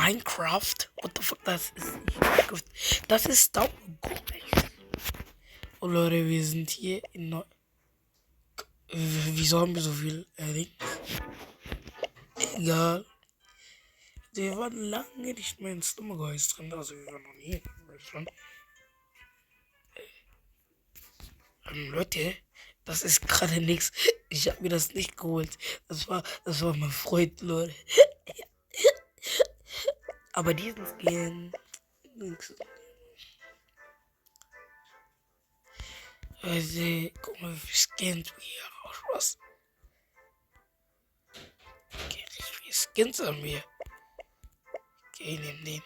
Minecraft. What the fuck, das ist nicht Minecraft. Das ist Star Wars. Oh Leute, wir sind hier in wieso haben wir so viel Links? Egal. Wir waren lange nicht mehr in Stummergeist drin, also wir waren noch nie in Deutschland. Leute, das ist gerade nichts. Ich habe mir das nicht geholt. Das war mein Freund, Leute. Aber diesen Skin. Also, guck mal, wie viele Skins wir hier rausschlossen. Okay, richtig viele Skins haben wir. Okay, nehmen den.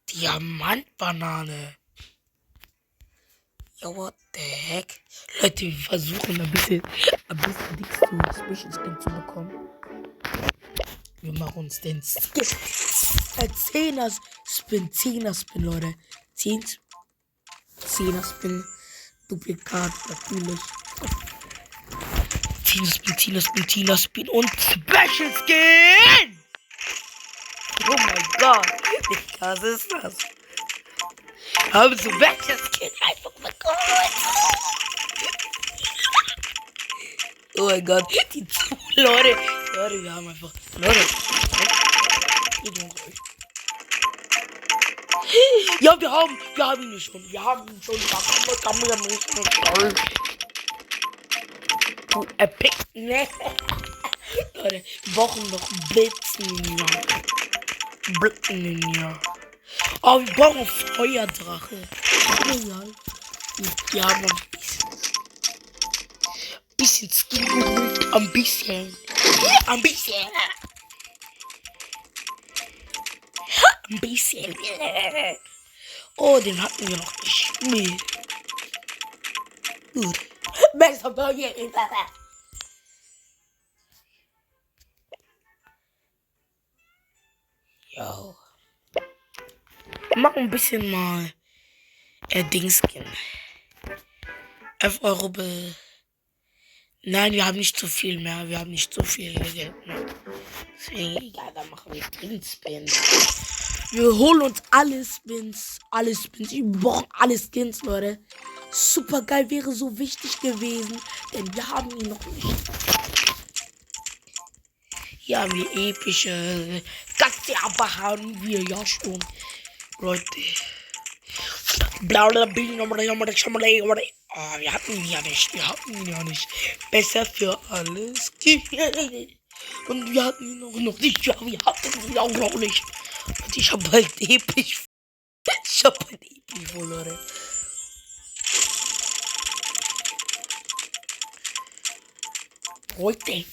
Diamantbanane. Ja, what the heck? Leute, wir versuchen ein bisschen nichts zu Special Skin zu bekommen. Wir machen uns den Skin. 10er Spin, Leute. 10er Spin. Duplikat, natürlich. 10er Spin und Special Skin! Oh mein Gott, wie krass ist das? Haben so Special Skin einfach bekommen. Oh mein Gott, die Leute, wir haben einfach. Leute. Ja, wir haben ihn schon. Wir haben ihn schon. Kann man nicht mehr. Du Epic, ne? Leute, wir brauchen noch Blitzen. Oh, wir brauchen Feuerdrache. Ja, haben ein bisschen Skin geholt. Ein bisschen. Oh, den hatten wir noch nicht. Nee. Gut. Besser Burger. Jo. Mach ein bisschen mal Dingskin. 11 Euro Nein, wir haben nicht so viel mehr. Wir haben nicht so viel Geld mehr. Deswegen, egal, dann machen wir Spins. Wir holen uns alle Spins. Wir brauchen alle Skins, Leute. Super geil, wäre so wichtig gewesen. Denn wir haben ihn noch nicht. Hier haben wir epische. Das aber haben wir ja schon. Leute. Oh, wir hatten ihn ja nicht. Besser für alles. Und wir hatten ihn auch noch nicht. Ja, wir hatten ihn auch noch nicht. Und ich hab halt episch. Leute. Leute.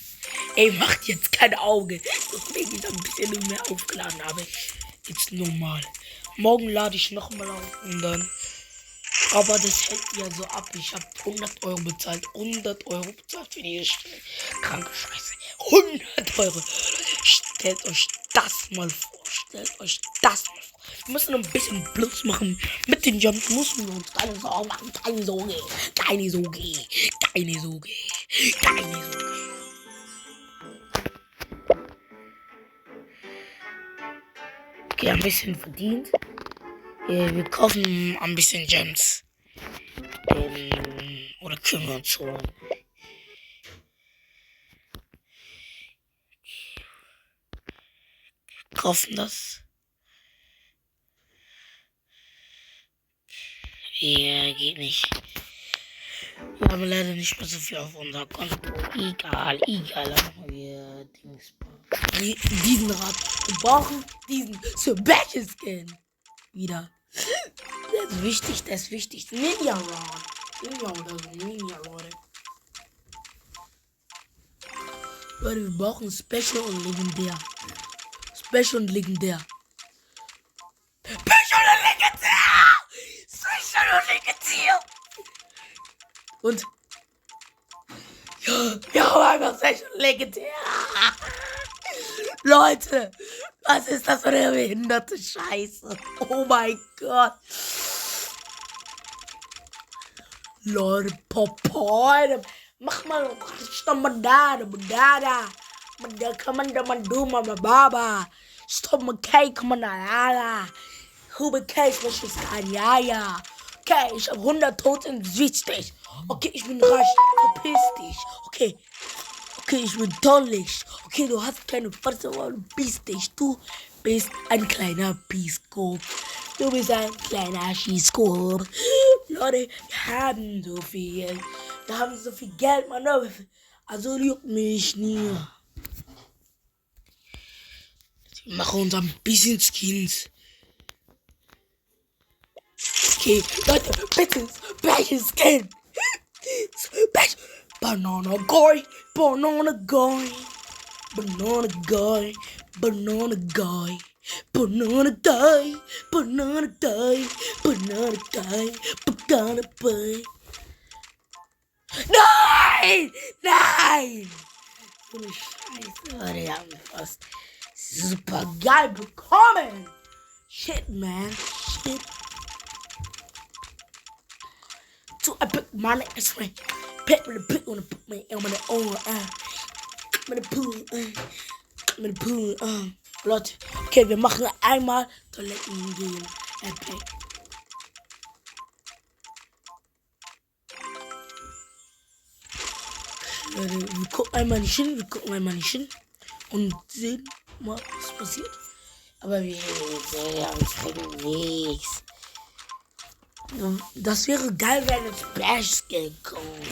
Ey, macht jetzt kein Auge. Deswegen ich ein bisschen mehr aufgeladen habe. Jetzt normal. Morgen lade ich nochmal auf und dann. Aber das hält ja so ab. Ich habe 100 Euro bezahlt. 100 Euro bezahlt für die Stelle. Kranke Scheiße. 100 Euro. Stellt euch das mal vor. Wir müssen ein bisschen Plus machen. Mit den Jumps müssen wir uns keine Sorgen machen. Keine Sorge. Okay, ein bisschen verdient. Wir kaufen ein bisschen Gems. Oder können wir uns holen. Kaufen das. Ja, geht nicht. Wir haben leider nicht mehr so viel auf unser Konto. Egal. Dann machen wir diesen Rad. Wir brauchen diesen Special Skin. Wieder. Das ist wichtig. Ninja Rod. Ninja, Leute. Leute, wir brauchen Special und Legendär. Und ja, wir haben einfach Special und Legendär. Leute, was ist das für eine behinderte Scheiße? Oh mein Gott. Leute, Papa, mach mal Stamadada, Badada. Manduma, Baba. Stop my cake, Manala. Hube Case, was ist kein Jaja. Okay, ich hab 100 Tote in Südstich. Okay, ich bin reich, verpiss dich. Okay, ich bin dollig. Okay, du hast keine Fresse, aber du bist dich. Du bist ein kleiner Bieskop. Du bist ein kleiner Schießkopf. Leute, wir haben so viel. Wir haben so viel Geld, Mann. Also juckt mich nie. Wir machen uns ein bisschen Skins. Okay, Leute, bitte, welches Skin? Banana guy, banana guy, banana guy, banana guy, banana guy, banana guy, banana guy, banana guy. Nein! Nein! So eine Scheiße, Leute, die haben wir fast super geil bekommen. Shit, man, shit. So I put my neck this way. Pet with a put on the put my elm on the arm. Mit dem Pool. Leute, okay, wir machen einmal Toiletten gehen. Okay. Leute, wir gucken einmal nicht hin, und sehen mal, was passiert. Aber wir kriegen nichts. Das wäre geil, wenn es Splash-Skin kommt.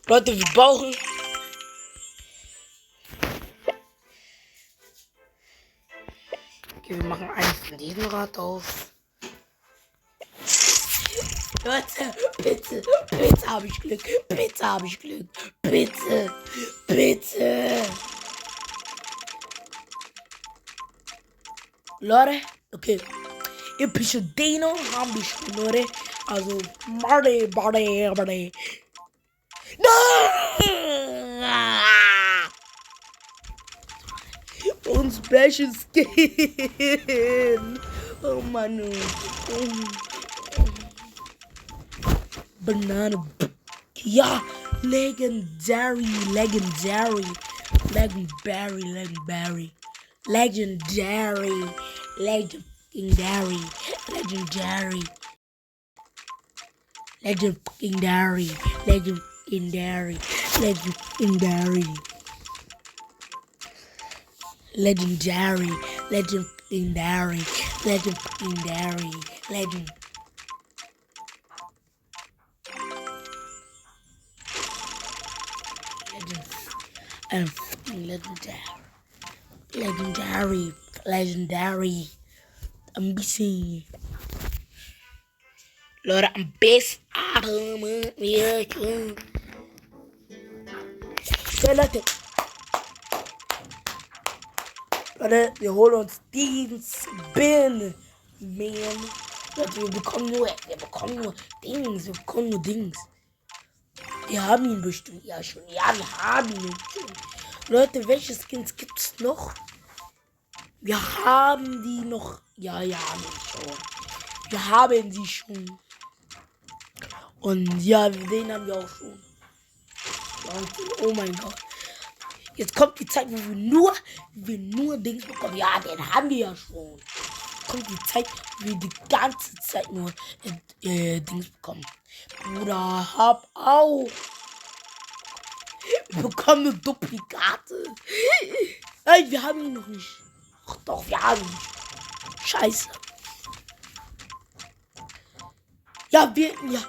Leute, wir brauchen... Okay, wir machen eins von diesem Rad auf. Leute, bitte habe ich Glück. Bitte. Leute, okay. Epische Dino haben wir schon, Leute. Also, Marty. Und Special Skin. Oh Mann. Banana. Ja, Legendary. Legendary. Legendary. Ein bisschen. Leute, am besten. So, Leute, wir holen uns diesen Spin, man. Leute, wir bekommen nur Dings. Wir haben ihn bestimmt ja schon. Ja, wir haben ihn schon. Leute, welche Skins gibt's noch? Wir haben die noch. Ja, wir haben sie schon. Und ja, den haben wir auch schon. Leute, oh mein Gott. Jetzt kommt die Zeit, wo wir nur Dings bekommen. Ja, den haben wir ja schon. Kommt die Zeit, wo wir die ganze Zeit nur Dings bekommen. Bruder, hab auch. Wir bekommen nur Duplikate. Nein, wir haben ihn noch nicht. Ach doch, wir haben ihn. Scheiße. Ja, wir haben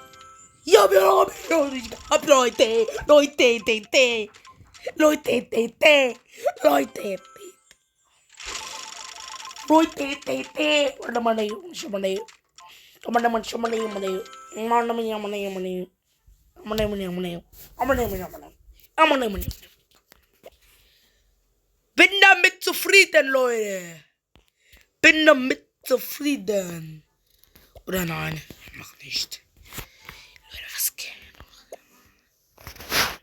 ihn noch nicht gehabt, Leute. Bin damit zufrieden, Leute. Oder nein, noch nicht. Leute, was geht noch?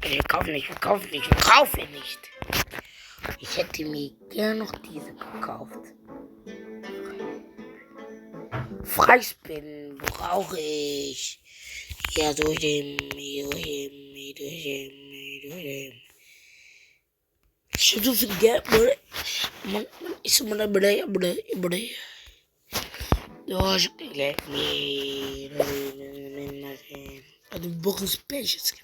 Wir kaufen nicht, wir kaufen nicht, wir kaufen nicht. Ich hätte mir gerne noch diese gekauft. Freispinnen brauche ich. Ja, durch den. Ich habe so viel Geld, man ist immer da, ja, ich Geld. Also, wir brauchen Special Skin.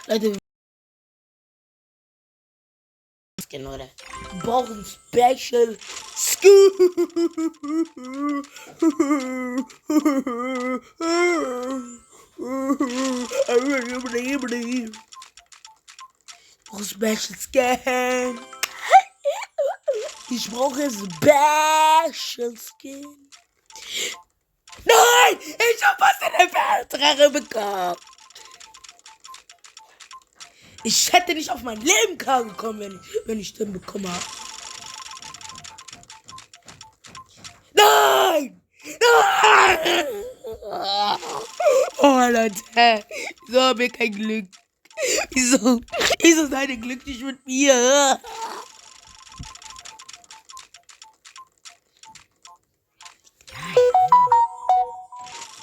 Leute, oder? Wir brauchen Special Skin. Special Skin. Ich brauche Special Skin. Nein! Ich hab was in der Weltrache bekommen. Ich hätte nicht auf mein Leben klargekommen, wenn ich den bekommen habe. Nein! Nein! Oh, Leute. Wieso habe ich kein Glück? Wieso seid ihr glücklich mit mir?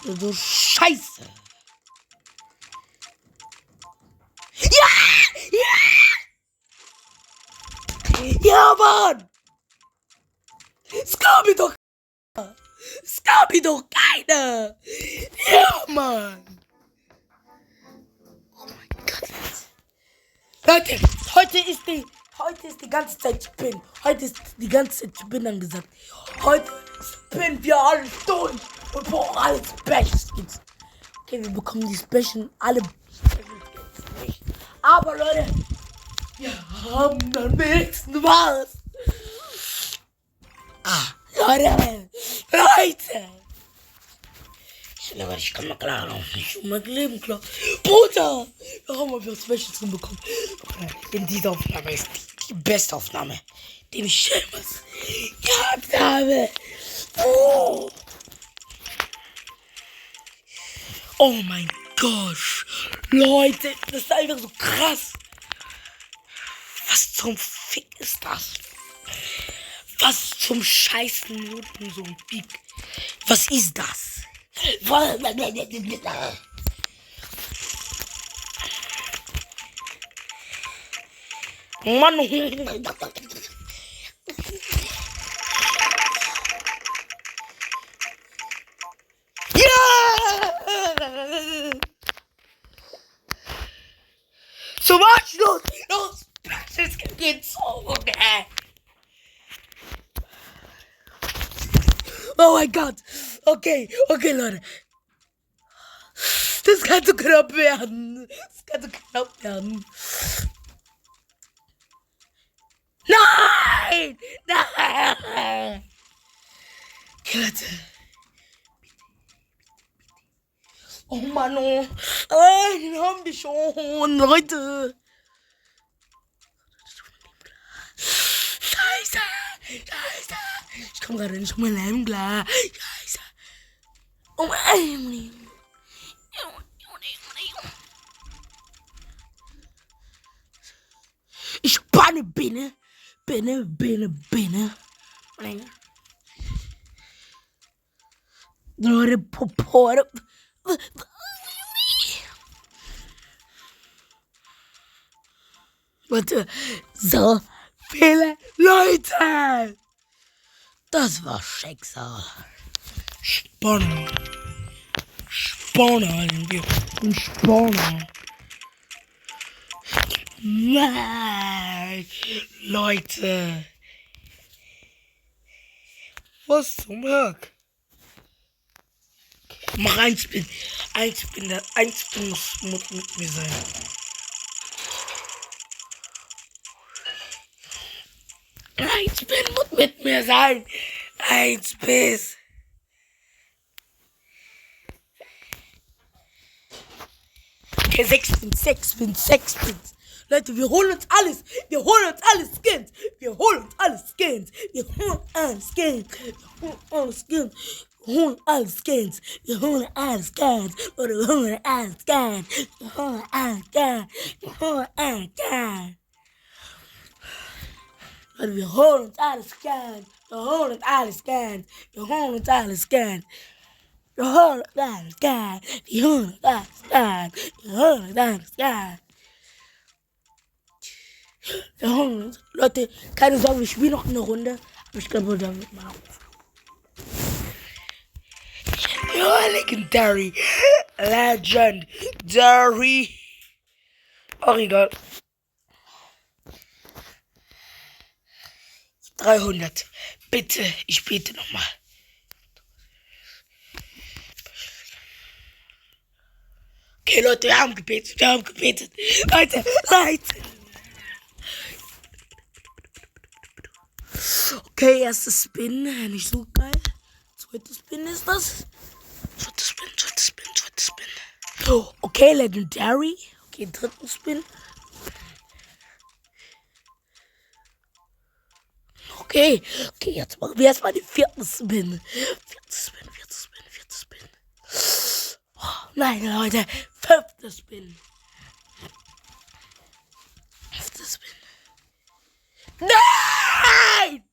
So Scheiße. Ja! Ja, Mann! Es gab mir doch keiner! Ja, Mann! Oh mein Gott. Leute, heute ist die ganze Zeit Spin. Heute ist die ganze Zeit Spin angesagt. Heute spinnen wir alles durch und brauchen alle Special Skins. Okay, wir bekommen die alle Special Skins nicht. Aber Leute, wir haben dann wenigstens was. Leute. Ich kann mal klar laufen. Ich kann mein Leben klar. Bruder, wir haben einfach Special Skin bekommen. In dieser Aufnahme ist die beste Aufnahme, die ich jemals gehabt habe. Oh mein Gott. Leute, das ist einfach so krass. Was zum Fick ist das? Was zum Scheißen Minuten so ein Pick? Was ist das? Mann. Ja! Zum Abschluss! Los! Es geht so, okay. Oh mein Gott. Okay, Leute. Das kann so knapp werden. Nein! Okay, Leute. Oh Mann, oh. Den haben wir schon, Leute. Scheiße. Ich komme gerade nicht um mein Leben klar. Scheiße. Oh mein Leben. Ich spanne Binne. Leute, Popore. Warte, so viele Leute. Das war Schicksal. Spannend. Nein, Leute. Was zum Höck? Mach ein Spin. Ein Spin muss mit mir sein. Ein Spin muss mit mir sein. Ein Spin. Okay, 6 Spins. Leute, wir holen uns alles. Skins. holen alle Skins. Wir holen alle Skins. Oder wir holen alle Skins. Wir holen alle Skins. Wir holen alle Skins. Oder wir holen uns alle Skins. Wir holen uns alle Skins. Wir holen uns alle Skins. Wir holen uns alle Skins. Wir holen uns alle Skins. Wir holen uns alle Skins. Wir holen uns. Leute, keine Sorge, ich spiele noch eine Runde. Aber ich glaube, damit mal auf. Ja, legendary. Legendary. Auch egal. 300. Bitte, ich bete nochmal. Okay, Leute, wir haben gebetet. Leute. Okay, erster Spin, nicht so geil. Zweiter Spin ist das. Zweiter Spin. Oh, okay, Legendary. Okay, dritten Spin. Okay, jetzt machen wir erstmal den vierten Spin. Vierter Spin. Oh, nein, Leute, fünfter Spin. Nein!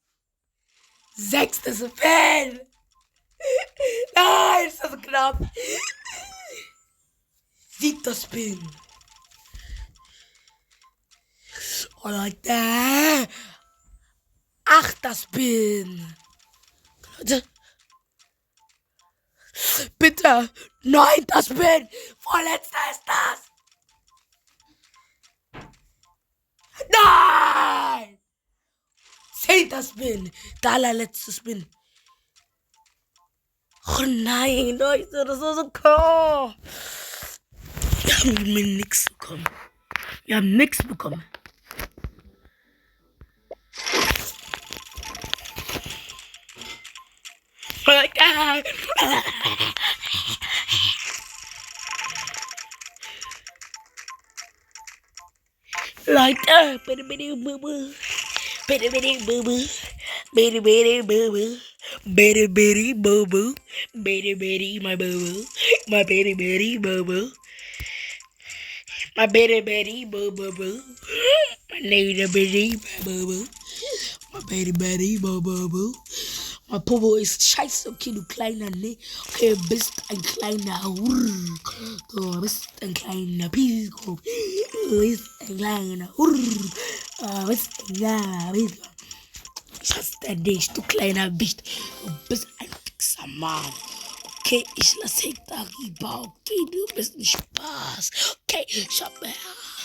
Sechster Spin. Nein, ist das so knapp. Siebter Spin. Oh, Leute. Achter Spin. Leute. Bitte. Neunter Spin. Vorletzter ist das. Nein. Zehnter Spin. Der allerletzte Spin. Oh nein, Leute, das war so cool. Wir haben nichts bekommen. Leute, mein Popo ist scheiße, okay, du kleiner, ne? Okay, du bist ein kleiner Hurr. Du bist ein kleiner Pisco. Du bist ein kleiner Hurr. Du bist ein kleiner Pisco. Ich hasse dich, du kleiner Wicht. Du bist ein fixer Mann. Okay, ich lasse Hektar lieber. Okay, du bist ein Spaß. Okay, ich hab mehr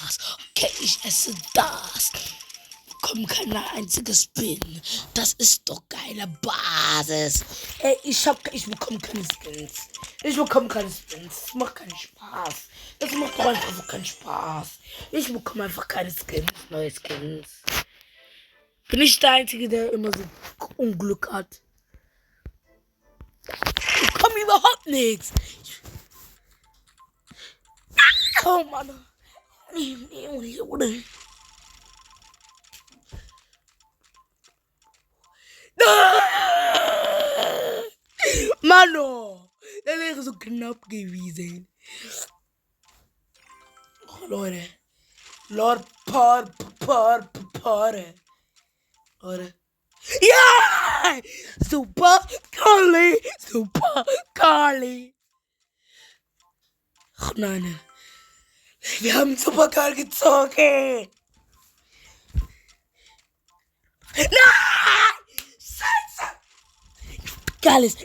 Hass. Okay, ich esse das. Komm, keine einzige Spin. Das ist doch geile Basis. Ey, ich bekomme keine Skins. Das macht keinen Spaß. Das macht doch einfach so keinen Spaß. Ich bekomme einfach keine Skins, neue Skins. Bin ich der Einzige, der immer so Unglück hat. Ich bekomme überhaupt nichts. Oh Mann. Mano, das wäre so knapp gewesen. Oh, Leute. Lord Pare. Oder? Ja! Super Carly. Ach nein. Wir haben Super Carl gezogen. Nein! Scheiße! Gales.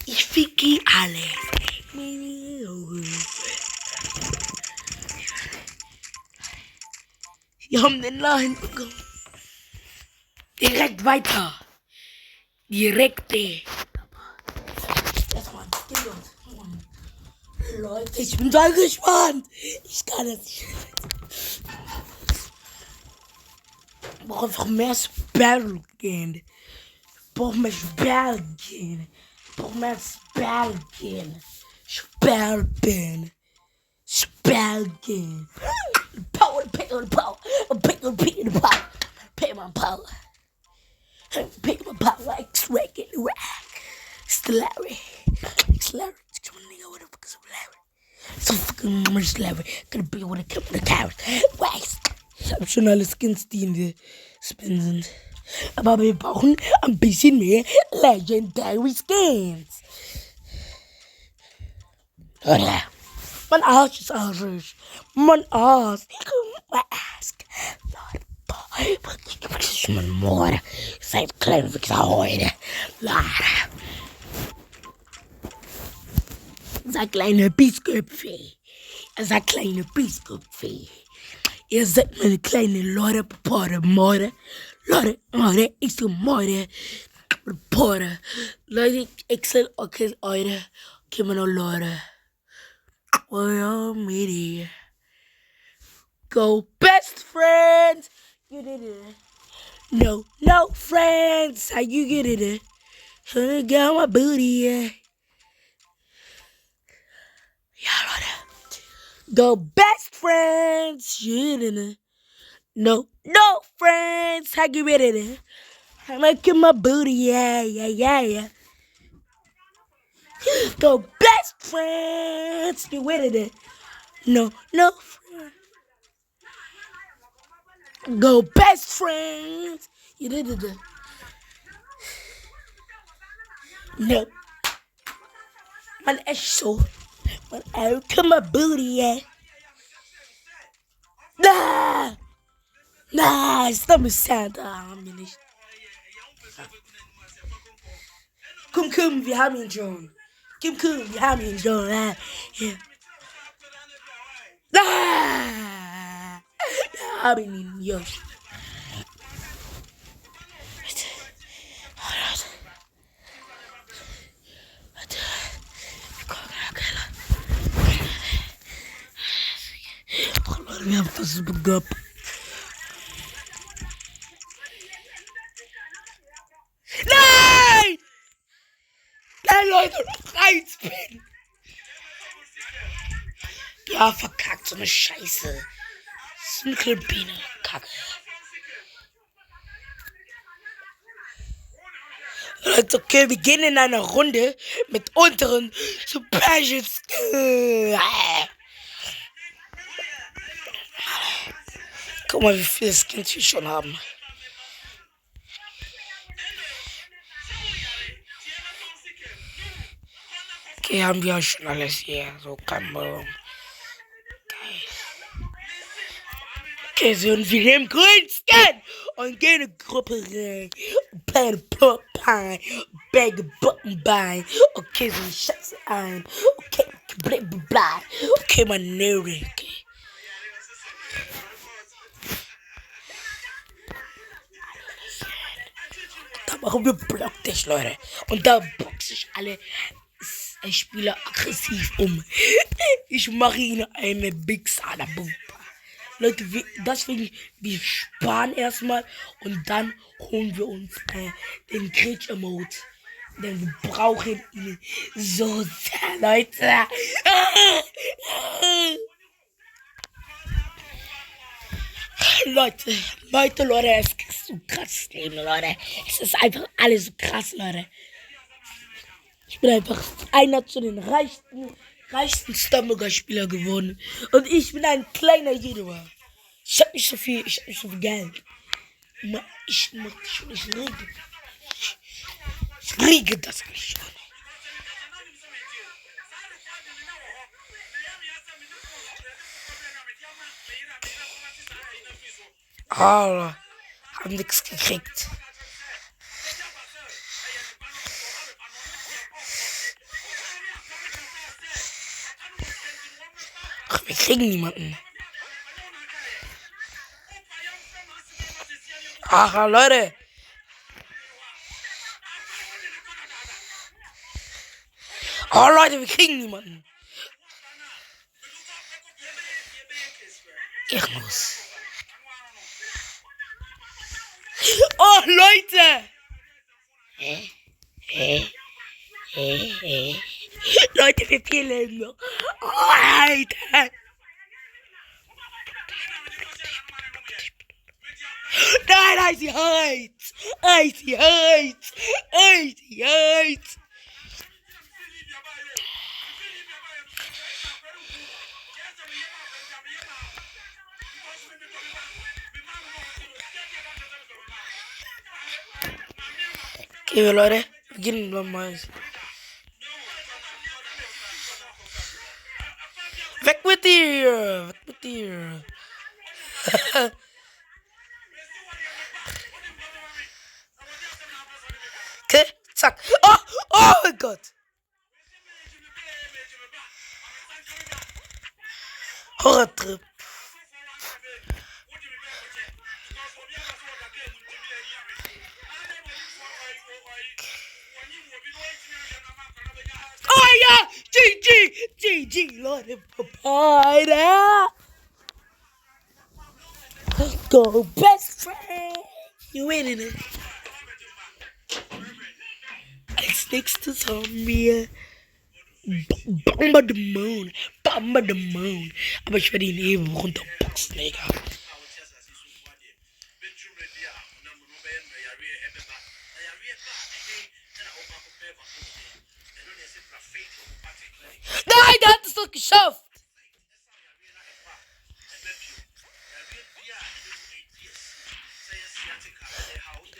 Ich ficki alles. Wir haben den Laden bekommen. Direkt weiter. Erstmal Leute, ich bin so gespannt. Ich kann das nicht. Ich brauche einfach mehr Sparrow gehen. brauch mehr Sperrgene. Brauch mehr Sperrgene. Sperrgene. Sperrgene. Power, power, power. Power, power, power. Power, power. Power, power. X-ray, get the rack. It's the Larry. It's Larry. It's your nigga. What the fuck is Larry? So fucking much Larry. Gonna be with a couple of carrots. Wax. Ich hab schon alle Skins, die in der Spin sind. Aber wir brauchen ein bisschen mehr Legendary Skins. Oder? Mein Arsch ist arschig. Mein Arsch. Mein Arsch. Das ist mein Mord. Seid kleine Wichser heute. Seid kleine Bissköpfe. Seid kleine Bissköpfe. Ihr seid meine kleine Leute, Morde. Leute, ich so Morde. Reporter. Leute, ich sag, okay, Leute. Okay, meine Leute. Well, media. Go best friends. You did it. No friends. How you get it? Trying to get my booty, yeah. Yeah, Leute. Go best friends. You did it. No friends. How you get it? I'm making my booty, yeah. Go best friends. You with it? No friends. Go best friends. You did it. No. Man, echt so. Man, come my booty, yeah. Nah, ist doch mit Santa, haben wir nicht. Komm, wir haben ihn schon. Komm, wir haben ihn schon. Ja. Wir haben ihn, ja. Warte. Wir kommen in den Keller. Oh Leute, wir haben fast begonnen. Nein, Leute, Reizpin. Ja, verkackt, so eine Scheiße. Das ist eine Klebine, Kacke. Leute, okay, wir gehen in eine Runde mit unteren Supergets. Guck mal, wie viele Skins wir schon haben. Okay, haben wir schon alles hier. So kann man. Okay, so und wir nehmen grünen Skin und gehen in eine Gruppe rein. Bein, Bein, Bag, Buttonbein. Okay, so eine Scheiße ein. Okay, bla. Okay, mein Neri. Okay. Da machen wir Blocktisch, Leute. Und da boxe ich alle Spieler aggressiv um. Ich mache ihnen eine Big Sada Bumper. Leute, deswegen, wir sparen erstmal und dann holen wir uns den Cringe-Emote. Denn wir brauchen ihn so sehr, Leute. Leute, es ist so krass Leben, Leute. Es ist einfach alles so krass, Leute. Ich bin einfach einer zu den reichsten Stamburger-Spieler geworden. Und ich bin ein kleiner Jeder. Ich hab nicht so viel Geld. Ich riege das nicht schon. Oh, haben nichts gekriegt. Ach, wir kriegen niemanden. Ach, Leute. Oh, Leute, wir kriegen niemanden. Ehrenlos. Oh, Leute. Leute, wir fehlen noch. Alter. Nein, Icy Heights. Icy Heights. Icy Heights. Okay, Leute, beginnen wir mal. Weg mit dir! Weg mit dir! Okay, zack. Oh, oh mein Gott! Horrortrip. Oh ja! GG, Leute, vorbei, go best friend! You winning it. Als nächstes haben wir Bomber the Moon. Bomber the Moon. Aber ich werde ihn eben runterboxen, Digga. Nein, der hat es doch geschafft.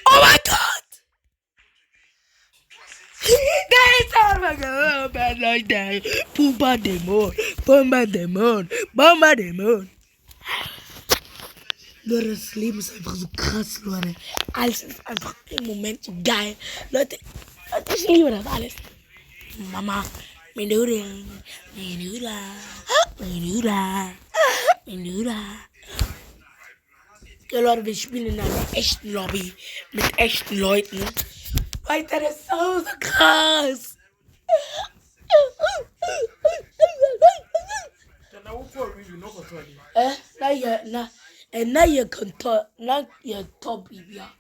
Oh mein Gott. Der ist aber gehoben, Leute. Bomber Dämon. Bomber Dämon. Bomber Dämon. Leute, das Leben ist einfach so krass, Leute. Alles ist einfach im Moment so geil. Leute, ich liebe das alles. Mama, Menura, Menura, Menura, Menura. Ja, Leute, wir spielen in einer echten Lobby mit echten Leuten. Leute, das ist so krass. Na je kantoor, na je topbibia.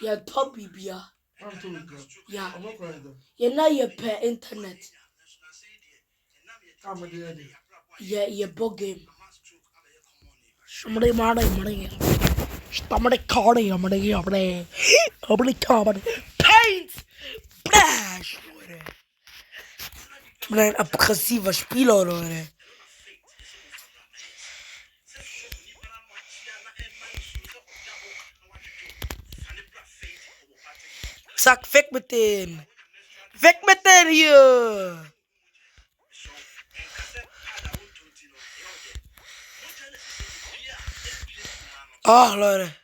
Je topbibia. Ja. Je na je per internet. Je bogame. Somebody money. Somebody calling somebody. Paint! Blash, Leute. Ich bin ein aggressiver Spieler, Leute. Zack, weg mit denen. Weg mit denen hier. Ach, Leute.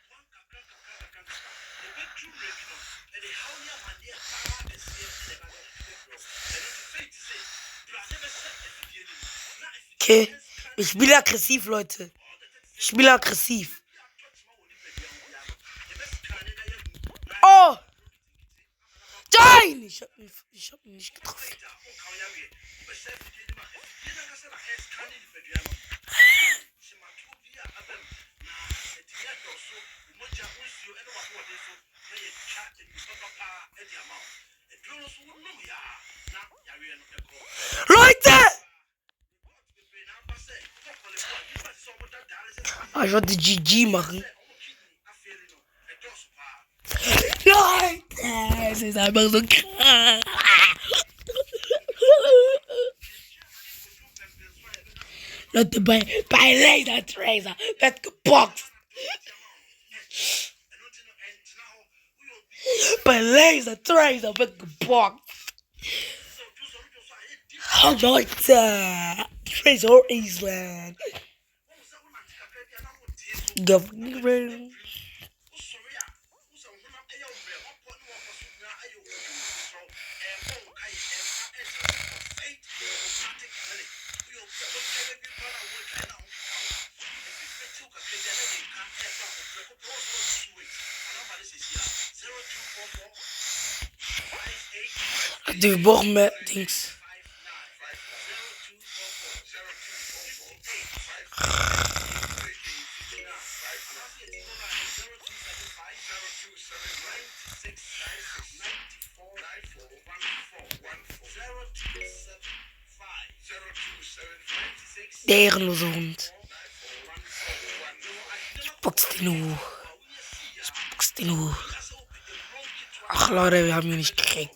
Okay, ich spiele aggressiv, Leute. Ich spiele aggressiv. Oh! Nein! Ich hab ihn nicht getroffen. Leute! Ich wollte GG machen. Leute, es ist einfach so krass. Leute, bei Laser Tracer wird geboxt. Bei Laser Tracer wird geboxt. Oh, Leute, Tracer Island. Government. Die brauchen mehr Dings. Der ehrenlose Hund. Ich box den hoch. Ich box den hoch. Ach Leute, wir haben ihn nicht gekriegt.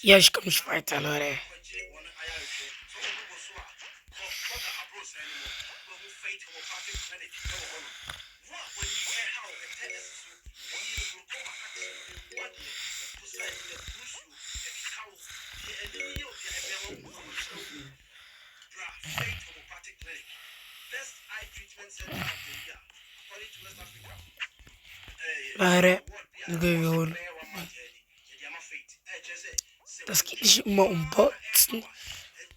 Ja, ich komme nicht weiter, Leute. Leute, wir holen. Das geht nicht immer um Boxen.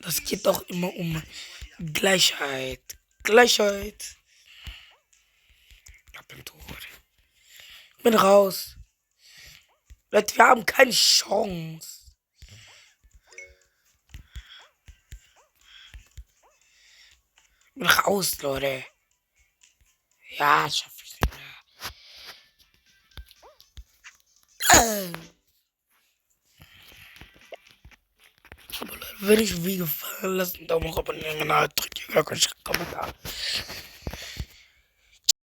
Das geht auch immer um Gleichheit. Gleichheit. Ich bin tot. Ich bin raus. Leute, wir haben keine Chance. Ich bin raus, Leute. Ja, schaff ich nicht mehr. Aber Leute, wenn euch wie gefallen, lasst einen Daumen hoch, abonnieren, genau, drückt die Glocke, Kommentar.